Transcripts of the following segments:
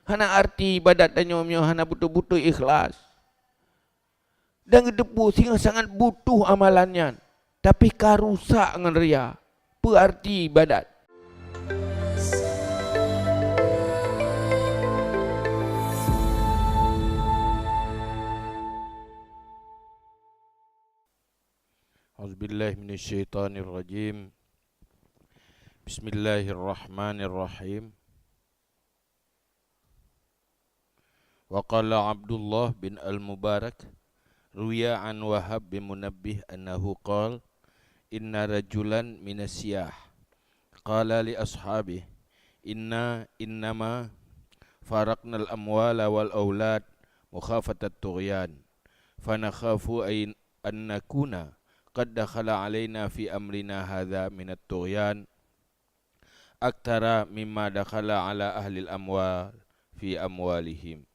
Hana arti ibadat dan nyomyo hana betul-betul ikhlas. Dan gedepu sehingga sangat butuh amalannya. Tapi karusak dengan ria. Berarti ibadat. A'udzubillahi minasyaitonirrajim. Bismillahirrahmanirrahim. Wa qala Abdullah bin al-Mubarak ruya an Wahab bin Munabbih annahu qala inna rajulan minasiyah qala li ashabihi innama faraqnal amwala wal aulad mukhafatat tughyan fanakhafu an nakuna qad dakhala alaina fi amrina hadha min at-tughyan akthara mimma dakhala ala ahli al-amwal fi amwalihim.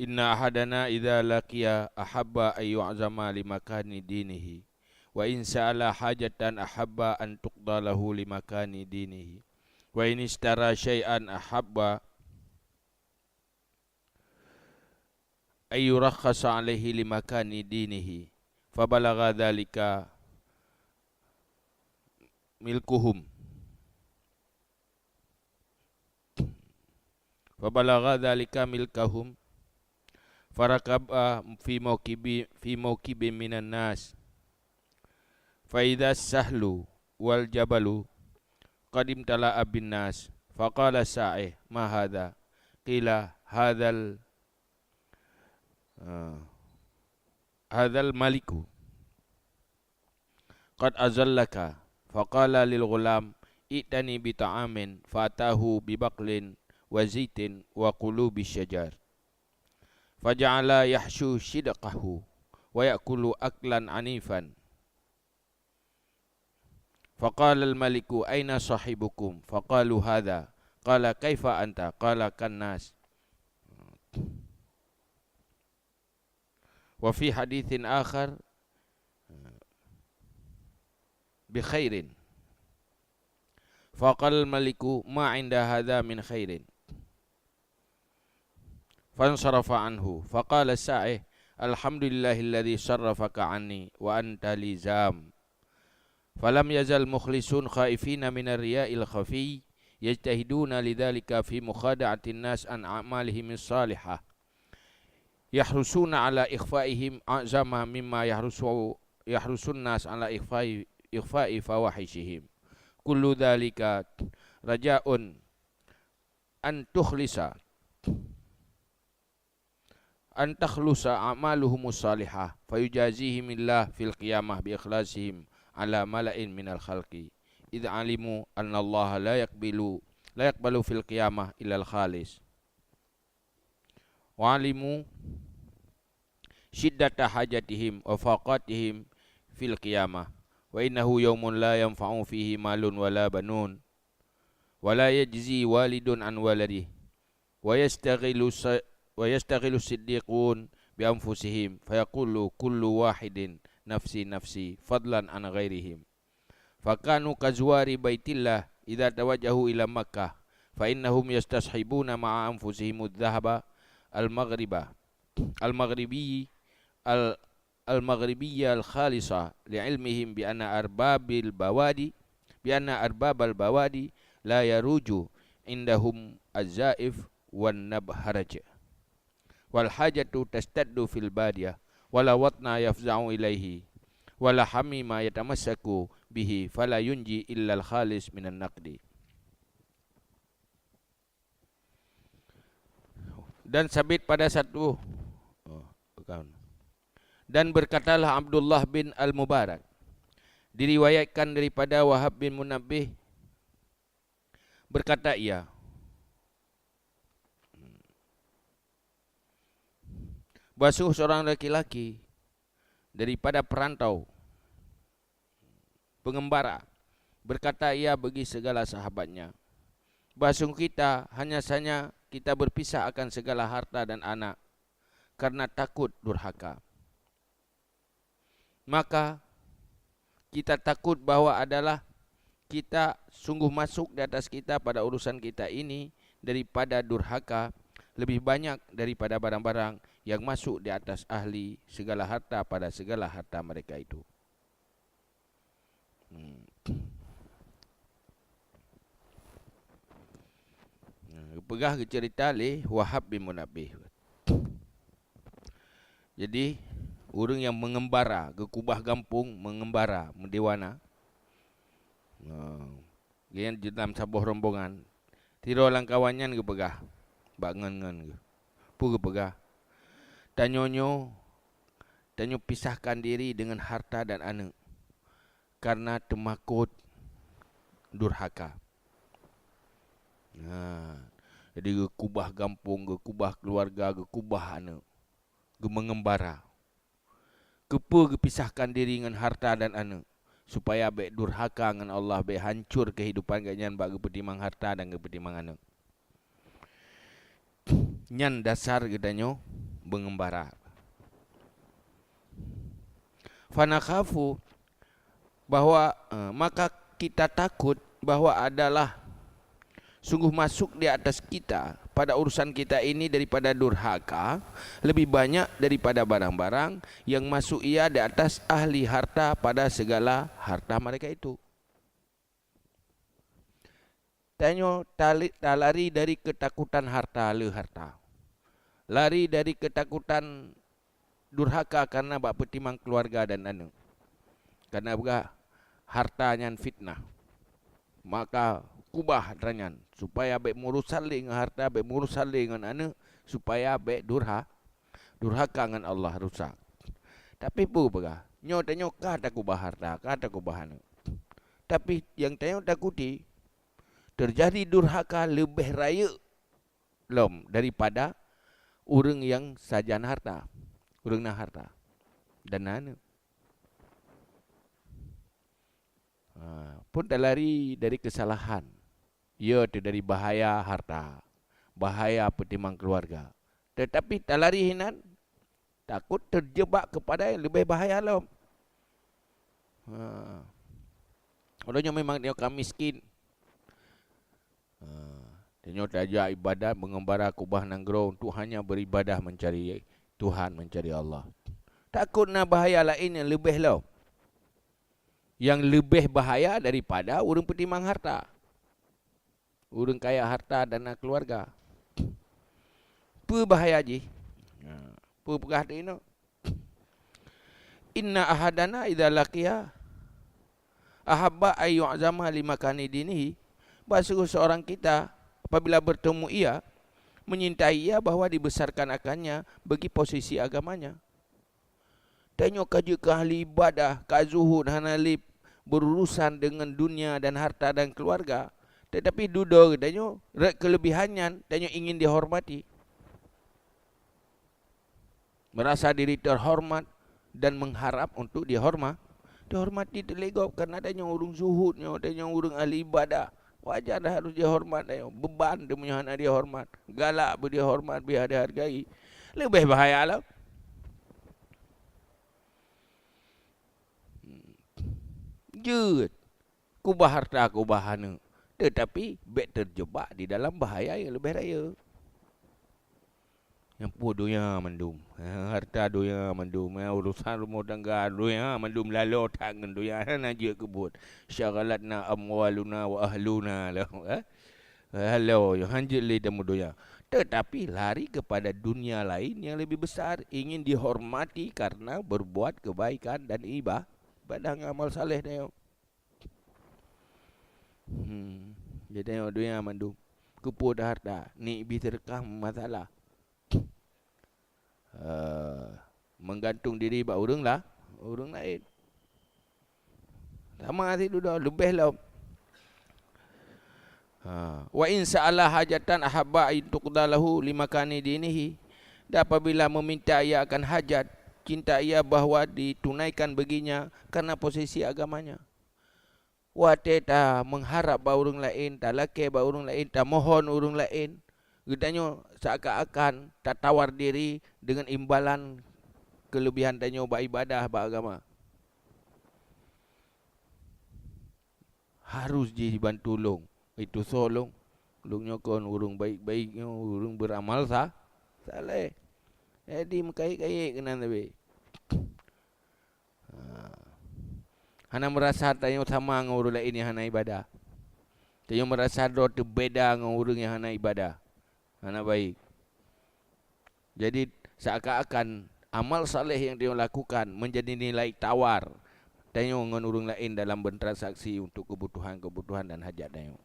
Inna ahadana idza laqiya ahabba ay yu'zama limakani dinihi wa in sa'ala hajatan ahabba an tuqda lahu limakani dinihi wa in ishtara syai'an ahabba ay yurakhasa alaihi limakani dinihi fabalagha dhalika milkuhum milkahum farakaba fi mawkibi minan nas fa idza sahlu wal jabalu qadim tala abin nas faqala sa'ih ma hadha qila hadzal maliku qad azallaka faqala lil ghulam itani bi ta'amin fatahu bi baqlin wa zaitin wa qulubi syajar faja'ala yahshu shidqahu wa ya'kulu aklan anifan faqala al maliku aina sahibukum faqalu hadha qala kaifa anta qala kannas wa fi hadithin akhar bi khairin faqala al maliku ma 'inda hadha min khairin fansarafa anhu faqala sa'ih alhamdulillahilladzi sarrafaka anni wa anta lizam falam yazal mukhlisun khaifina min ar-riya'il khafi yajtahiduna lidzalika fi mukhada'atin nas an a'malihim as-salihah yahrusuna ala ikhfa'ihim a'zama mimma yahrusun nas ala ikhfa'i fawahishihim kullu dzalika raja'un an tukhlisa an takhlusa a'maluhumus salihah fayujazihimillah fil qiyamah bi ikhlasihim ala mala'in minal khalqi idh alimu anna Allah la yaqbalu fil qiyamah illa al khalis wa alimu shiddata hajatihim wa faqatihim fil qiyamah wa innahu yawmun la yanfa'u fihi malun wala banun wala yajzi walidun an waladihi wa yastaghilu siddiqun bi anfusihim fayaqulu kullu wahidin nafsi nafsi fadlan an ghairihim fakanu kazwari baitillah idza tawajjahu ila makkah fa innahum yastashibuna ma'a anfusihim adh-dhahaba al-maghribiyya al-khalisa li'ilmihim bi anna arbabal bawadi la yaruju indahum az-zaif wan nabharaj wal hajatu tastaddu fil badiyah wala watna yafza'u ilaihi wala hamima yatamassaku bihi fala yunji illa al khalis minan naqdi. Dan sabit pada satu dan berkatalah Abdullah bin al-Mubarak, diriwayatkan daripada Wahab bin Munabbih, berkata ia, basuh seorang laki-laki daripada perantau pengembara, berkata ia bagi segala sahabatnya, basuh kita hanya saja kita berpisah akan segala harta dan anak karena takut durhaka. Maka kita takut bahwa adalah kita sungguh masuk di atas kita pada urusan kita ini daripada durhaka lebih banyak daripada barang-barang yang masuk di atas ahli segala harta pada segala harta mereka itu. Pegah ke cerita leh Wahab bin Munabbih. Jadi orang yang mengembara ke kubah kampung, mengembara mendewana. Yang dalam sebuah rombongan tiro lang kawanyan ke pegah. Bangan-ngan ke. Pu ke pegah. Tanyo pisahkan diri dengan harta dan anak karena temakut durhaka. Jadi ke kubah kampung, ke kubah keluarga, ke kubah anak, ke mengembara. Kepa kepisahkan diri dengan harta dan anak supaya baik durhaka dengan Allah, baik hancur kehidupan ganyan bagi kepetimang harta dan kepetimang anak. Nyan dasar gedanyo mengembara. Fanakhafu bahwa maka kita takut bahwa adalah sungguh masuk di atas kita pada urusan kita ini daripada durhaka lebih banyak daripada barang-barang yang masuk ia di atas ahli harta pada segala harta mereka itu. Tanyo lari dari ketakutan harta le harta. Lari dari ketakutan durhaka karena bak petimang keluarga dan anak. Karena begah hartanya fitnah. Maka kubah ranyan supaya baik murusan dengan harta, baik murusan dengan anak, supaya baik durhaka dengan Allah rusak. Tapi pu begah nyo kata kubah harta, kata kubah anak. Tapi yang tanyo takuti terjadi durhaka lebih raya lom daripada orang yang sajan harta, orang nak harta dan anak. Pun tak lari dari kesalahan. Ia dari bahaya harta, bahaya petimang keluarga. Tetapi tak lari hinan, takut terjebak kepada yang lebih bahaya lom. Orangnya memang dia orang miskin. Dia tak ajak ibadat mengembara kubah nanggro untuk hanya beribadah mencari Tuhan, mencari Allah. Takut nak bahaya lain yang lebih lom. Yang lebih bahaya daripada orang petimang harta. Orang kaya harta dan keluarga. Apa bahaya je? Apa pegah dia no? Inna ahadana idza laqiya ahabba ayyu'zama limakani dinihi. Bahawa seorang kita apabila bertemu ia menyintai ia bahwa dibesarkan akannya bagi posisi agamanya. Tanya kaji ke ahli ibadah, ke zuhud, hanalib, berurusan dengan dunia dan harta dan keluarga, tetapi duduk tanya kelebihannya, tanya ingin dihormati, merasa diri terhormat dan mengharap untuk dihormati terlegop karena tanya urung zuhudnya, tanya urung ahli ibadah, wajar dah harus dihormat, tanya beban dia punya anak dia hormat, galak ber dia hormat, biar dia hargai, lebih bahaya lah. Jut kubah harta kubah anak, tetapi baik terjebak di dalam bahaya yang lebih raya. Yang pu dunia mendum, harta dunia mendum, urusan rumah tangga dunia mendum, lalu tangan dunia naja kebut, syaghalatna amwaluna wa ahluna lah. Hello, yang hanjil li demu dunia. Tetapi lari kepada dunia lain yang lebih besar, ingin dihormati karena berbuat kebaikan dan ibadah amal saleh dia. Dia tengok dunia mandum. Kupu dah harta. Ni biterkam masalah. Menggantung diri bak orang lah. Orang lain. Sama hati dah lebih lah. Wa in sa'ala hajatan ahabba in tuqdalahu limakani dinihi. Dan apabila meminta ia akan hajat, cinta ia bahawa ditunaikan baginya karena posisi agamanya. Wateta mengharap bahawa orang lain, tak laki bahawa orang lain, tak mohon orang lain. Gedanya seakan-akan tak tawar diri dengan imbalan kelebihan tanya beribadah beragama. harus dibantu long. Itu solong. Longnya kon urung baik-baiknya, urung beramal saleh. Jadi mengkait-kait kena tapi. Hana merasa tanya sama dengan orang lain yang hana ibadah. Tanya merasa do terbeda dengan orang yang hana ibadah. Hana baik. Jadi seakan-akan amal saleh yang dia lakukan menjadi nilai tawar. Tanya dengan orang lain dalam bertransaksi untuk kebutuhan-kebutuhan dan hajat tanya.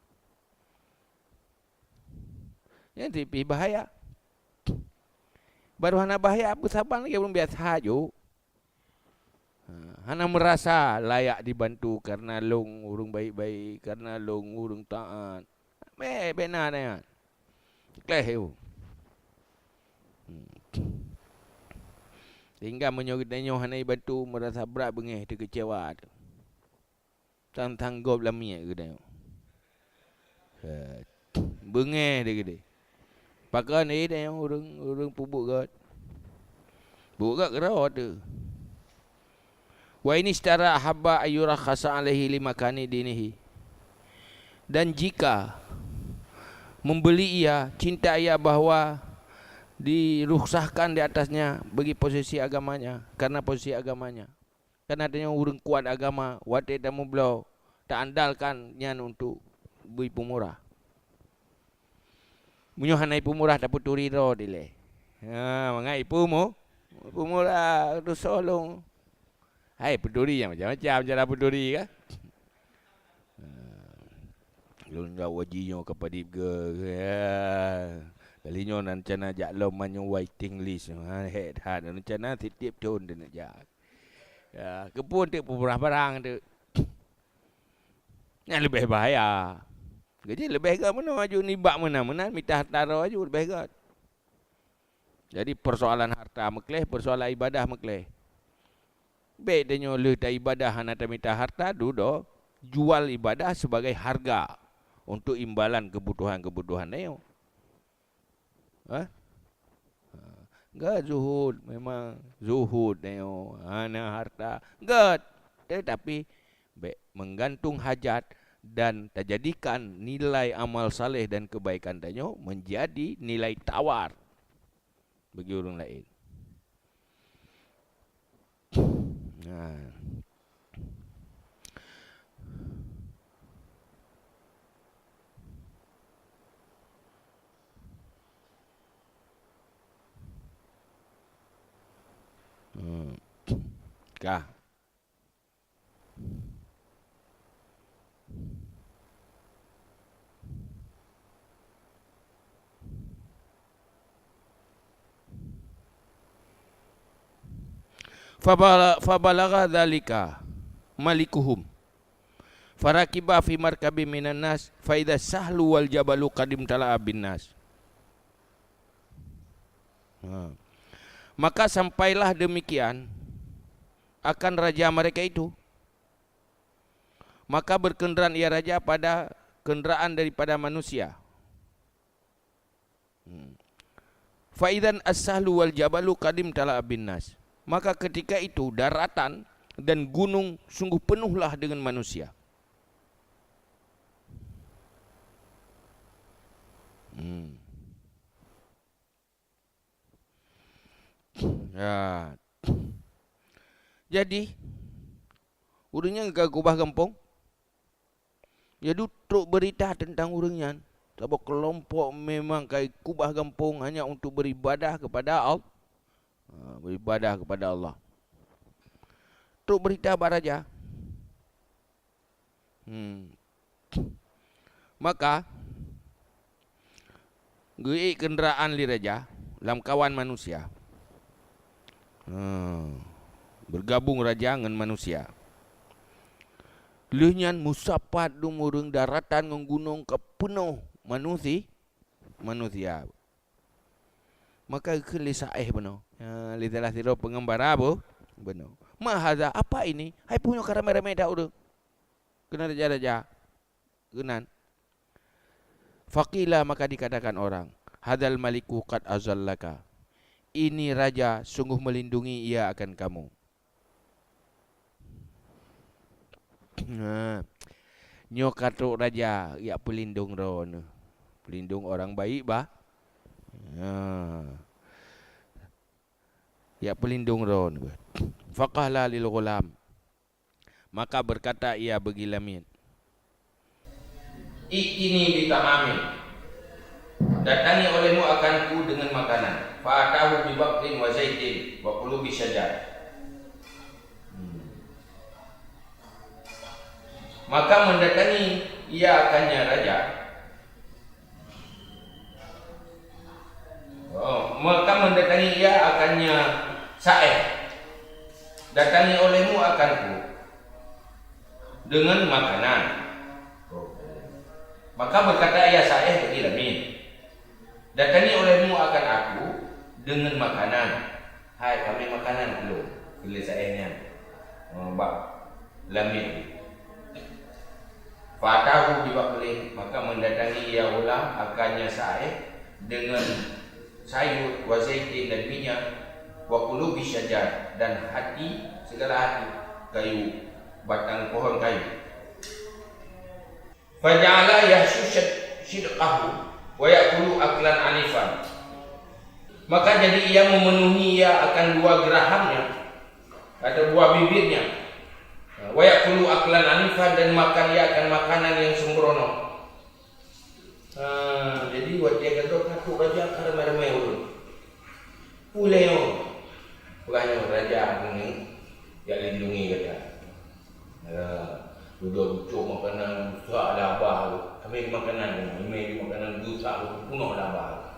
Yang lebih bahaya. Baru hana bahaya apa saban lagi belum biasa jo. Hana merasa layak dibantu karena long urung baik-baik, karena long urung taat. Benar ya. Kleh. Hingga menyogok hana bantu merasa berat bengih, terkecewa. Tanggup lami ke dia. Bengih dia gede. Pakai ni dia urung pubuk gat. Pubuk gat kerawat tu. Wa ini secara habba ayyurah khasa alaihi limakani dinihi. Dan jika membeli ia, cinta ia bahawa dirukhsahkan di atasnya bagi posisi agamanya, karena posisi agamanya. Karena adanya urang kuat agama, wate tamu belau tak andalkan nyan untuk beri pemurah. Munyohanai pemurah tak puturi ro dile. Mangai pemurah tu solong. Hai peduli yang macam-macam cara peduli kan. Lun ga wajinya kepada ke. Kalinya nan cana jak lom manyo waiting list. Head hat nan cana titip tun dia nak jak. Ya, kepun tu pemurah barang tu. Yang lebih bahaya. Jadi lebih ke mana maju ni bak mana minta harta aju lebih ke. Jadi persoalan harta mekleh, persoalan ibadah mekleh. Baik dia nyoleh tak ibadah hana minta harta do jual ibadah sebagai harga untuk imbalan kebutuhan-kebutuhan dia. Enggak zuhud, memang zuhud dia. Hana harta. Enggak. Tetapi menggantung hajat dan terjadikan nilai amal saleh dan kebaikan dia menjadi nilai tawar bagi orang lain. Kah? Fabalagha dhalika malikuhum farakiba fi markabi minan nas fa idza sahlu wal jabalu qadim tala'a bin nas. Maka sampailah demikian akan raja mereka itu. Maka berkendaraan ia raja pada kenderaan daripada manusia. Fa idzan as-sahlu wal jabalu qadim tala'a bin nas. Maka ketika itu daratan dan gunung sungguh penuhlah dengan manusia. Ya. Jadi urangnya ke kubah kampung. Jadi truk berita tentang urangnya. Sebab kelompok memang kai kubah kampung hanya untuk beribadah kepada Allah. Beribadah kepada Allah. Truk berita baraja. Maka gui kenderaan li raja dalam kawan manusia. Bergabung raja dengan manusia. Lihnya musapat dumurung daratan ng gunung ke penuh manusia. Maka kelisa benar. Lidalah tiro pengembara bu. Benar. Mahaza apa ini? Hai punya karamai-ramai dah udah. Kena raja-raja. Kenan. Faqila maka dikatakan orang. Hadal maliku qad azallaka. Ini raja sungguh melindungi ia akan kamu. Nyo katuk raja, ya pelindung ron. Pelindung orang baik bah. Ha. Ya pelindung ron. Faqala lil ghulam. Maka berkata ia bagi Lamid. Ikini bita'amin. Datangi olehmu akanku dengan makanan. Fa'atahu bibaqin wa zaitin wa qulubi syajar. Maka mendatangi ia akannya raja. Maka mendatangi ia akannya Sa'eh. Datangi olehmu akanku dengan makanan. Maka berkata ia Sa'eh bagi Lamid. Datangi olehmu akan aku dengan makanan. Hai, kami makanan dulu. Bila Sa'ehnya Bak Lamid. Fatahu bibaqlin, maka mendatangi ia ulang akannya Sa'eh dengan sayur wa zaitin dan minyak wa qulubi syajar dan hati, segala hati kayu, batang pohon kayu. Faja'ala yahshu shidqahu wa ya'kulu aklan anifan. Maka jadi ia memenuhi ia akan dua gerahamnya atau buah bibirnya. Wa ya'kulu aklan anifan, dan makan ia akan makanan yang sembrono. Jadi buat dia kata katuk raja ramai-ramai urut. Puleo. Pulanya raja ini yang lindungi kata. Duduk bucuk makanan susah labah. Kami makanan, kami makanan susah punuh labah.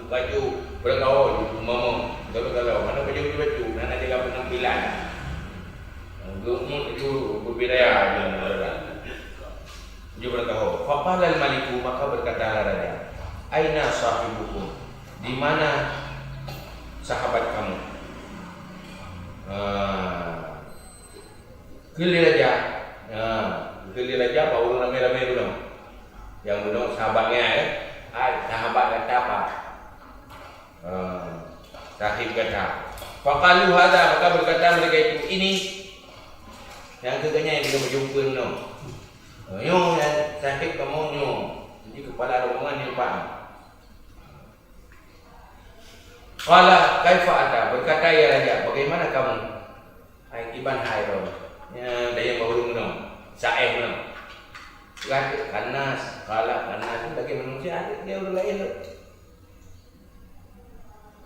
Baju bergaul mama kalau mana baju mana dia penampilan. Gumut itu berbeda dengan dia berkata, faqala al-maliku, maka berkata raja, aina sahibukum, di mana sahabat kamu? Geli raja baru ramai-ramai dulu. Yang dulu sahabatnya sahabat kata apa? Sahib kata. Faqalu hadza, maka berkata mereka itu, ini yang ketiganya yang dia berjumpa no. Nyo yang sahib kamu nyo. Jadi kepala rombongan yang faham. Qala kaifa ata, berkata ya raja, bagaimana kamu? Hai iban hai ro. Ya dia baru no. Sa'eh no. Kanas, qala kanas bagi manusia dia orang lain.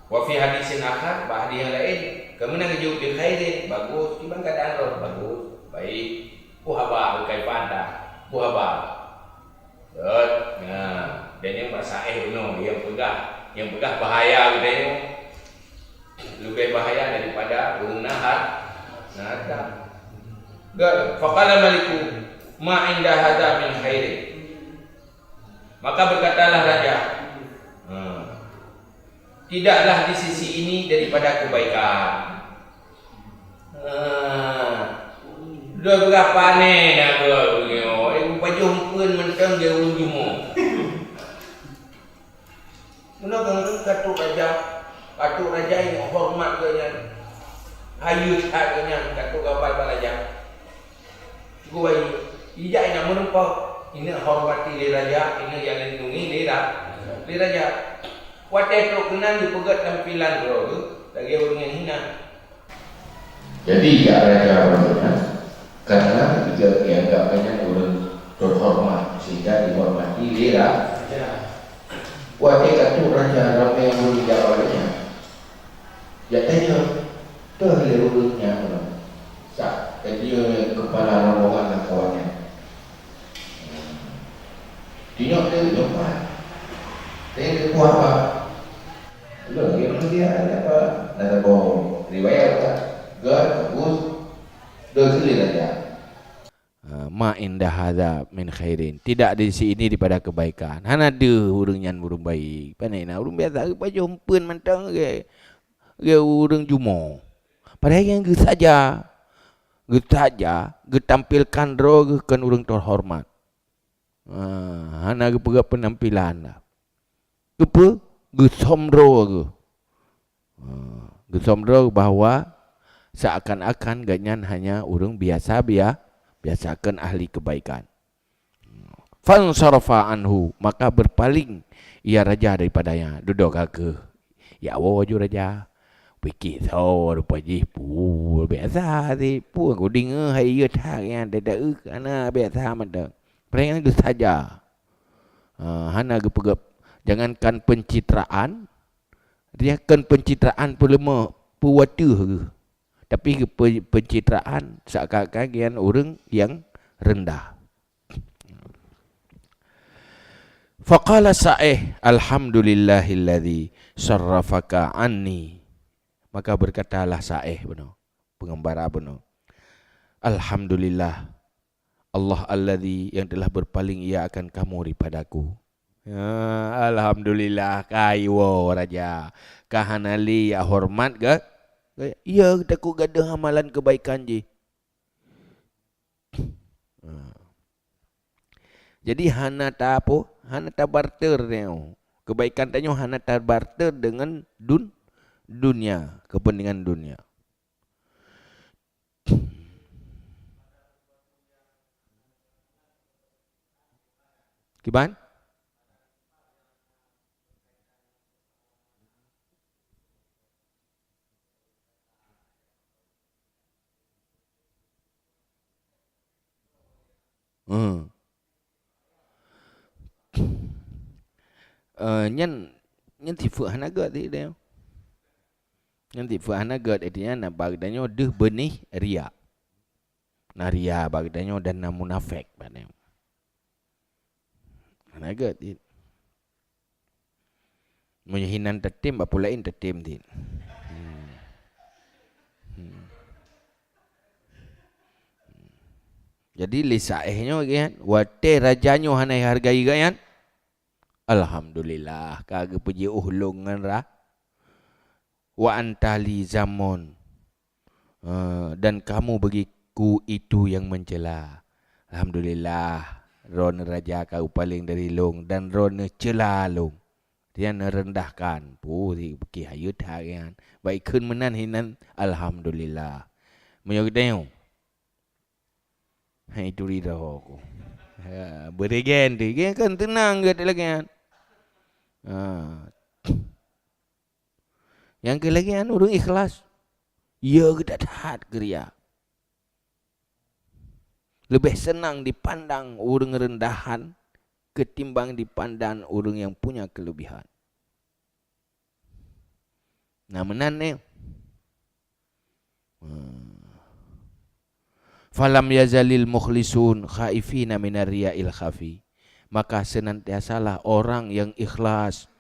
Wa fi hadisin akhar, bahdi yang lain, kamu nak jauh bil khairin, bagus, iban keadaan ro, bagus, baik. Puhaba kaifa anta? Puhaba. Dan yang Sa'eh no, yang pegah bahaya gitu ya. Lebih bahaya daripada burung nahar. Nada. Faqala maliku ma inda hadza min khairin. Maka berkatalah raja, tidaklah di sisi ini daripada kebaikan. Dua berapa ni dah dua. Pajumpeun mentang dia ulun jumo. Menang katuk raja yang hormat kanya. Hayut kanya katuk kapal raja. Gua ijak nak menumpah ini hormati li raja, ini yang lindungi li raja. Watai tu kena dipegat tampilan bro tu, lagi orang yang hina. Jadi ya raja maksudnya, karena jika dianggapnya orang terhormat sehingga dihormati li raja. Watai katu raja ramai yang boleh jawabnya. Ya tanya, tu li urutnya orang. Dia kepala rombongan dan kawannya. Dia dia jumpa. Dia kuat apa? Dia ada apa? Ada bohong. Riwayat tak? Gak bagus. Dosa saja. Ma indah hadza min khairin. Tidak di sini daripada kebaikan. Hana ada urang nyan urang baik. Panai na urang biasa baju hempeun mantang ge. Ge urang jumo. Padahal yang ge saja. Getampilkan roh kan orang terhormat. Hana ge penampilan lah. Kepa gesomro ge. Gesomro bahwa seakan-akan ganyan hanya orang biasakan ahli kebaikan. Fansarafa anhu, maka berpaling ia raja daripadanya. Duduk ke? Ya waju raja. Fikir tahu rupa pu biasa si pu aku dengar hai ia tak yang ada kerana biasa mata. Perangai itu saja. Hana gepegep. Jangankan pencitraan, dia kan pencitraan pelema pewatu ke. Tapi pencitraan seakan-akan orang yang rendah. Faqala sa'ih alhamdulillahilladzi sarrafaka anni. Maka berkatalah sa'ih benar, pengembara benar. Alhamdulillah, Allah alladzi yang telah berpaling ia akan kamu daripadaku. Alhamdulillah kaiwo raja. Kahanali ya hormat ke? Ya aku gadah amalan kebaikan je. Jadi hana tak apa? Hana tak barter dia. Kebaikan tanya hana tak barter dengan dunia, kepentingan dunia. Kiban? Nhân thì phượng hana gợt thì đeo. Nhân thì phượng hana gợt thì là bagdanyo deh benih ria. Nah ria bagdanyo dan munafik badem. Hana gợt thì menyihinan tetim apulain tetim thì. Jadi lisaihnya kan, wate rajanya hanai hargai kan. Alhamdulillah, kagak puji uhlungan rah. Wa antali zaman. Dan kamu bagiku itu yang mencela. Alhamdulillah, ron raja kau paling dari long dan ron cela long. Dia merendahkan. Puri bagi hayut harian. Baik kun menan hinan. Alhamdulillah. Menyokdeng. Hai itu ridha aku. Beregen tu, kan tenang ke lagi kan. Yang ke lagi kan orang ikhlas. Ya kita taat kerja. Lebih senang dipandang orang rendahan ketimbang dipandang orang yang punya kelebihan. Nah menan ni. Falam yazalil mukhlisun khaifina minar riya'il khafi. Maka senantiasalah orang yang ikhlas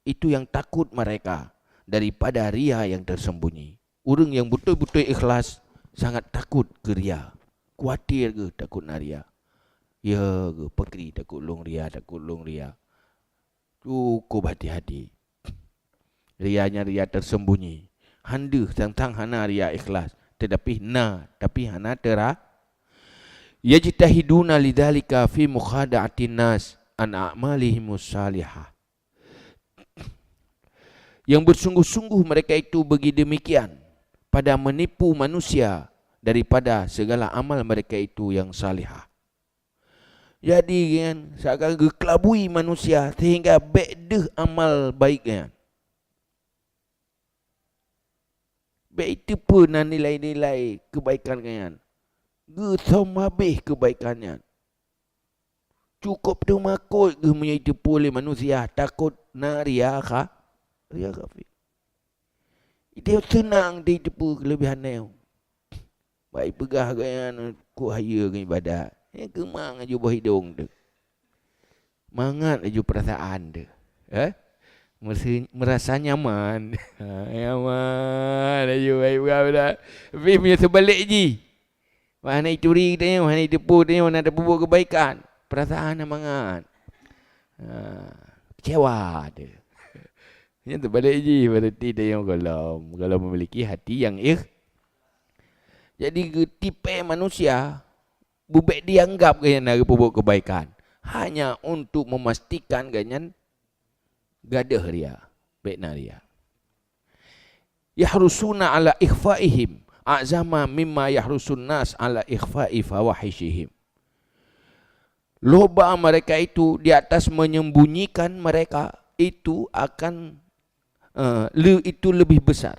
itu yang takut mereka daripada ria yang tersembunyi. Orang yang betul-betul ikhlas sangat takut ke ria. Khawatir ke takut nak ria. Ya ke pekri takut long ria, takut long ria. Cukup hati-hati. Rianya ria tersembunyi. Handu tentang hana ria ikhlas. Tetapi hana terah. Yajtahiduna lidzalika fi mukhada'atin nas an a'malihimus salihah. Yang bersungguh-sungguh mereka itu bagi demikian pada menipu manusia daripada segala amal mereka itu yang salihah. Jadi kan seakan gelabui manusia sehingga bedeh amal baiknya. Baik itu pun nilai-nilai kebaikan kan. Gesom habis kebaikannya. Cukup tu makut ke menyitipu oleh manusia. Takut nak ria kah? Ria kafir. Dia senang ditipu kelebihan dia. Baik pegah kan. Ku haya ke ibadat. Kemang aja buah hidung tu. Mangat aja perasaan tu. Merasa nyaman. Nyaman aja baik pegah. Tapi punya sebalik je. Mana itu ri tanya, mana itu pu tanya, mana ada buat kebaikan. Perasaan amangat. Kecewa dia. Yang terbalik je. Berarti dia kalau memiliki hati yang jadi tipe manusia bubek dianggap kaya nak buat kebaikan. Hanya untuk memastikan ganyan gadah ria. Baikna ria. Yahrusuna ala ikhfaihim. A'zama mimma yahrusun nas ala ikhfa'i fawahishihim. loba mereka itu di atas menyembunyikan mereka itu akan itu lebih besar.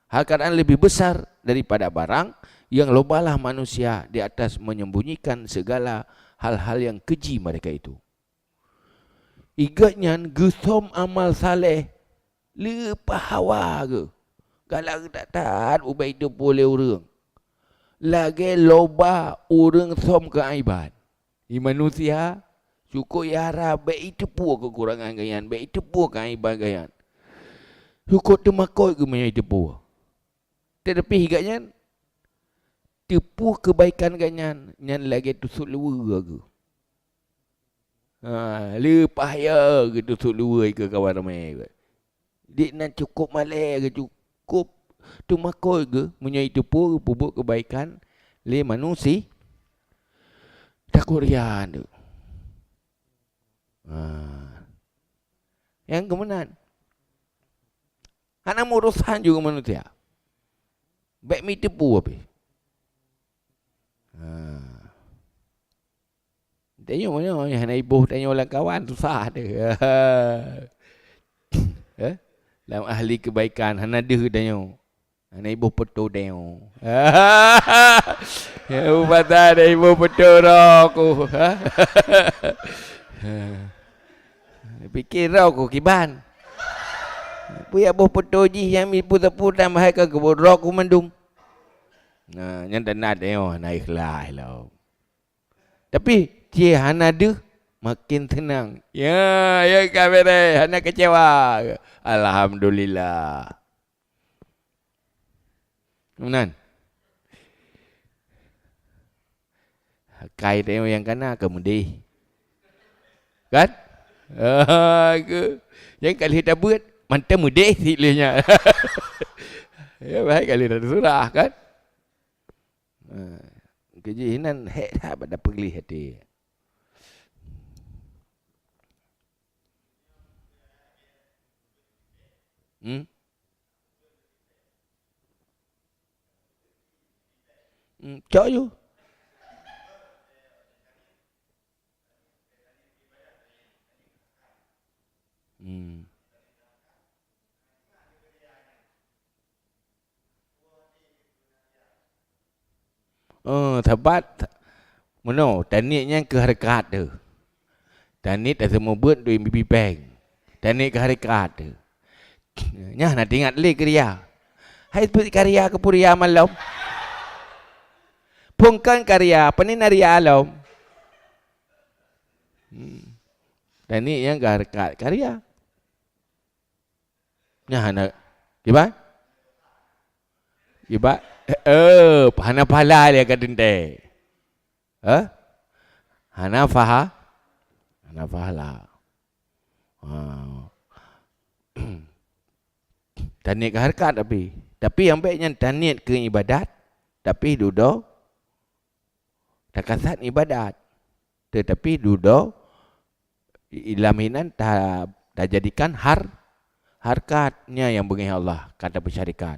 Hal keadaan lebih besar daripada barang yang lobalah manusia di atas menyembunyikan segala hal-hal yang keji mereka itu. Igatnya gesom amal saleh lepas hawa ke. Kalau tak taat ubai itu boleh orang. Lagi loba orang som ke aibat. Di manusia cukup ya harap baik itu pun kekurangan gayan, baik itu pun aibat gayan. Cukup temakoi ke punya itu pun. Tetapi hingga tipu kebaikan ganyan nyan lagi tusuk luar ke. Lepas ya ke tusuk luar ke kawan ramai ke. Dik nak cukup malai ke cukup tu makoi ke punya itu pun pupuk kebaikan le manusia. Takut rian tu. Yang kemudian anak urusan juga manusia. Baik mi tepu apa? Tanya mana yang ibu tanya orang kawan susah dia. Dalam ahli kebaikan hana dia tanya. Hana ibu petu dia. Ya ubatan ada ibu petu aku. Fikir aku kiban. Puya boh potoji yang mi puta-puta mahai ke borok ku mendung. Yang tak nak tengok naik lah. Tapi dia hana ada makin tenang. Ya kamera hana kecewa. Alhamdulillah. Kemudian kai tengok yang kana kemudian. Kan? Yang kali kita buat mantan mudah silanya. Ya baik kali dah surah kan. Kejinan hek dah pada pergi hati. Cok you. Tepat mana tekniknya ke harakat tu. Teknik tak semua buat tu MBB Bank. Teknik ke harakat tu. Nya nak ingat le karya. Hai seperti karya ke puria malam. Pungkan karya peninariya alam. Teknik yang ke harakat karya. Nya nak gimana? Iba hana pahala dia kata dente. Hana pahala. Taniat ke harkat tapi yang baiknya taniat ke ibadat tapi duduk tak kasat ibadat. Tetapi duduk ilaminan tak jadikan harkatnya yang bagi Allah kata bersyarikat.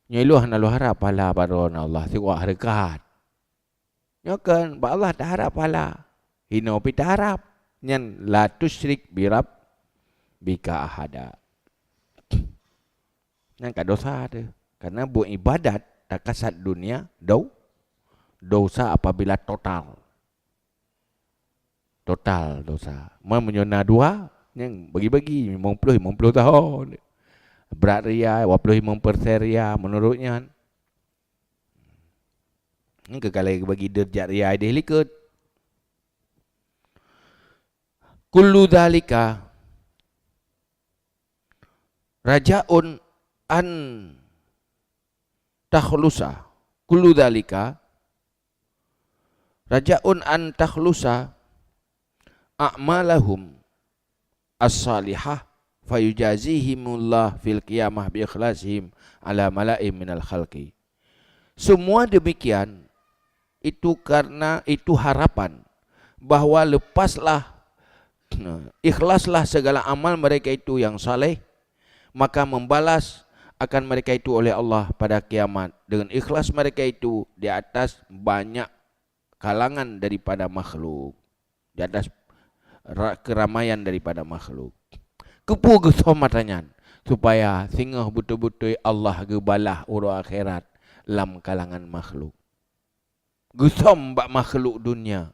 Nyeluh na lu harap pahala baron Allah siwa harkat. Nyokan ba Allah tak harap pahala. Hino pi tak harap. Nyan la tusyrik bi bika ahada. Nyan ka dosa tu. Karena buat ibadat tak kasat dunia dosa apabila total. Total dosa. Menyona dua yang bagi-bagi 50 tahun. Berat ria, 25% ria menurutnya. Ini kalau bagi derajat ria dia likut. Kullu dhalika rajaun an takhlusa. Kullu dhalika rajaun an takhlusa a'malahum as-salihah fayujazihimullah fil qiyamah bi ikhlasihim ala mala'im minal khalqi. Semua demikian itu karena itu harapan bahwa ikhlaslah segala amal mereka itu yang saleh, maka membalas akan mereka itu oleh Allah pada kiamat dengan ikhlas mereka itu di atas banyak kalangan daripada makhluk. di atas keramaian daripada makhluk. Kepu gesom matanya supaya singah betul-betul Allah gebalah urang akhirat lam kalangan makhluk. Gesom bak makhluk dunia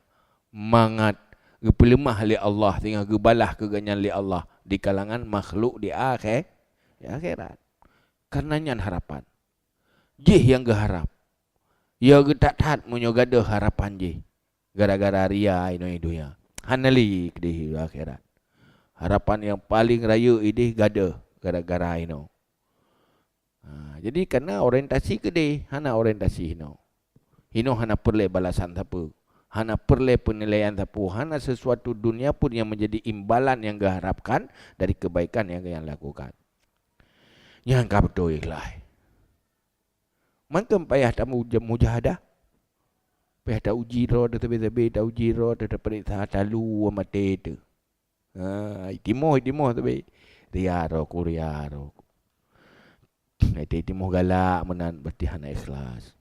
mangat gepelemah li Allah sehingga gebalah keganyan li Allah di kalangan makhluk di akhirat. Karenanya harapan. Jih yang geharap. Ya getat-tat munyo gaduh harapan jih. Gara-gara ria ino ya. Hanali di akhirat. Harapan yang paling raya ini gaduh gara-gara ino. Jadi karena orientasi gede, hana orientasi ino. Ino hana perle balasan siapa. Hana perle penilaian siapa. Hana sesuatu dunia pun yang menjadi imbalan yang diharapkan dari kebaikan yang lakukan. Yang kau betul ikhlas. Mungkin payah tak mujahadah. Payah tak uji roh, tetapi tak uji roh, tetapi periksa talu mati itu. Itimoh tapi ria roh. Itimoh galak menan berarti hana ikhlas.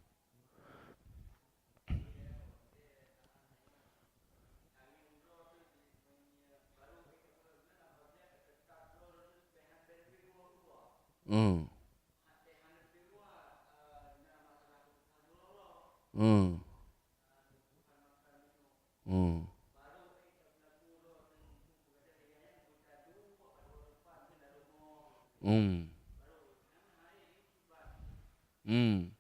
Hmm. Hmm. Hmm. Hmm. Hmm.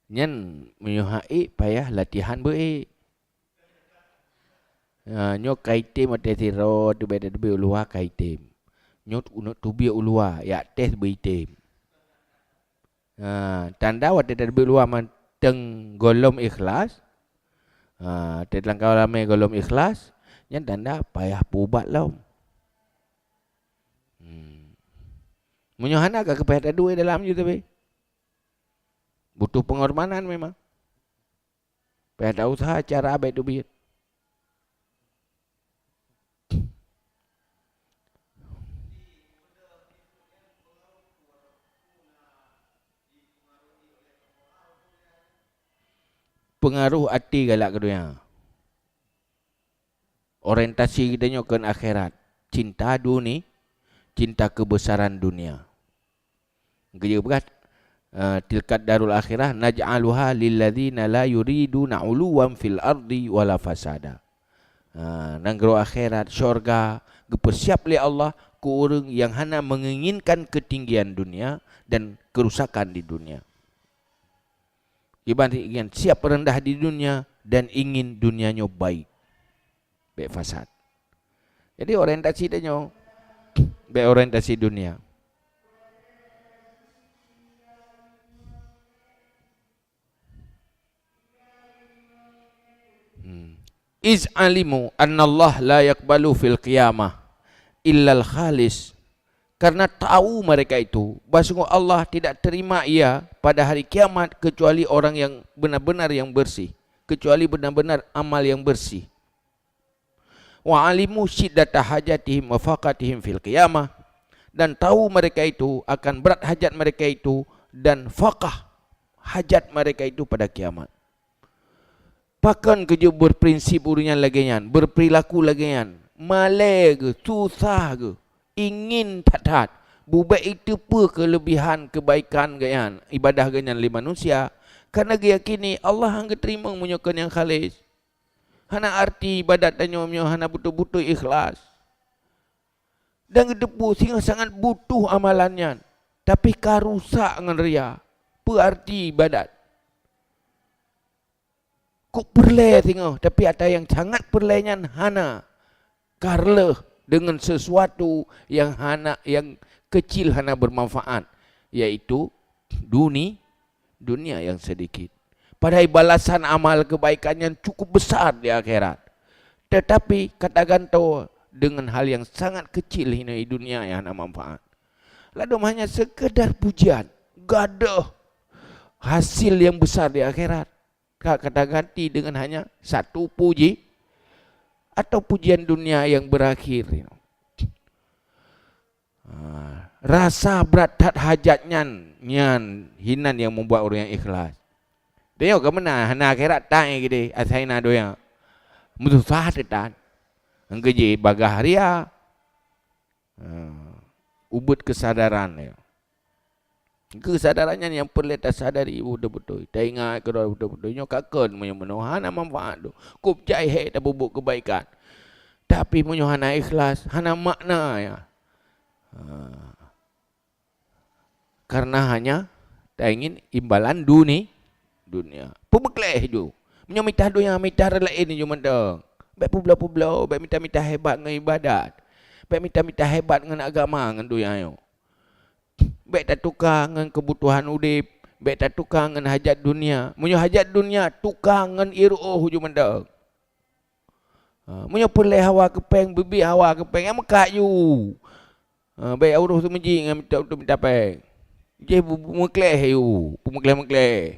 Nyen menyuhai payah latihan baik. Nyo kaitim ate siro tu beda debi ulua kaitim. Nyo unut tubi ulua ya tes beitim. Tanda wate debi ulua manteng golom ikhlas. Tetlang kau ramai golom ikhlas. Nyen tanda payah pubat lau. Menyuhana ke kepayah dua dalam je tapi. Butuh pengorbanan memang. Payah tak usaha cara abai tu biar. Pengaruh hati galak kedua. Orientasi kita ke akhirat. Cinta dunia, cinta kebesaran dunia. Kerja berat. Tilkat darul akhirah naj'aluha lilladzina la yuriduna 'uluwan fil ardi wala fasada. Nanggro akhirat syurga gepersiap oleh Allah ke orang yang hanya menginginkan ketinggian dunia dan kerusakan di dunia. Ibadahnya siap rendah di dunia dan ingin dunianya baik fasad. Jadi orientasi dia baik orientasi dunia. Iz alimu anna Allah la yakbalu fil qiyamah illal khalis. Karena tahu mereka itu bahwa Allah tidak terima ia pada hari kiamat kecuali orang yang benar-benar yang bersih, kecuali benar-benar amal yang bersih. Wa alimu syiddata hajatihim wa faqatihim fil qiyamah, dan tahu mereka itu akan berat hajat mereka itu dan faqah hajat mereka itu pada kiamat. Pakan kerja berprinsip urian lagian, berperilaku lagian, malai ke, susah ke, ingin tak bubat itu apa kelebihan kebaikan gayan ibadah gayan li manusia karena yakini Allah hang terima menyokan yang khalis. Hana arti ibadat danyo hana betul-betul ikhlas. Dan gedepu sehingga sangat butuh amalannya tapi karusak ngan ria. Apa arti ibadat? Kok perle tengok tapi ada yang sangat perlenya hana karle dengan sesuatu yang hana yang kecil hana bermanfaat yaitu dunia yang sedikit. Padahal balasan amal kebaikan yang cukup besar di akhirat. Tetapi katakan tahu dengan hal yang sangat kecil ini dunia yang hana manfaat. Lalu hanya sekedar pujian, gaduh hasil yang besar di akhirat. Kata ganti dengan hanya satu puji atau pujian dunia yang berakhir. Rasa berat tak hajatnya nyan hinan yang membuat orang yang ikhlas. Tengok ke mana hana akhirat tak gede asaina doya. Mutu sahadetan. Anggeje bagah ria. Ubud kesadaran ya. Kesadarannya yang perlu kita sadari betul-betul. Kita ingat ke betul-betul. Nyo kakon menyemenoh hana manfaat tu. Kup jai he ta bubuk kebaikan. Tapi munyo hana ikhlas, hana makna ya. Karena hanya tak ingin imbalan dunia. Pebekleh tu. Munyo mitah dunia, mitah lain ni cuma dah. Baik publau-publau, baik minta-minta hebat dengan ibadat. Baik minta-minta hebat dengan agama dengan dunia yo. Baik tak tukar dengan kebutuhan udip, baik tak tukar dengan hajat dunia. Munyo hajat dunia tukar dengan iruh cuma dah. Munyo pelai hawa kepeng, bibi hawa kepeng, yang mekak you. Baik urus tu menji dengan minta peng. Je mekleh you, mekleh.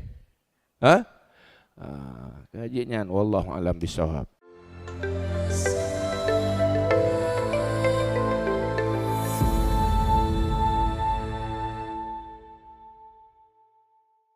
Kajian wallahu alam bisawab.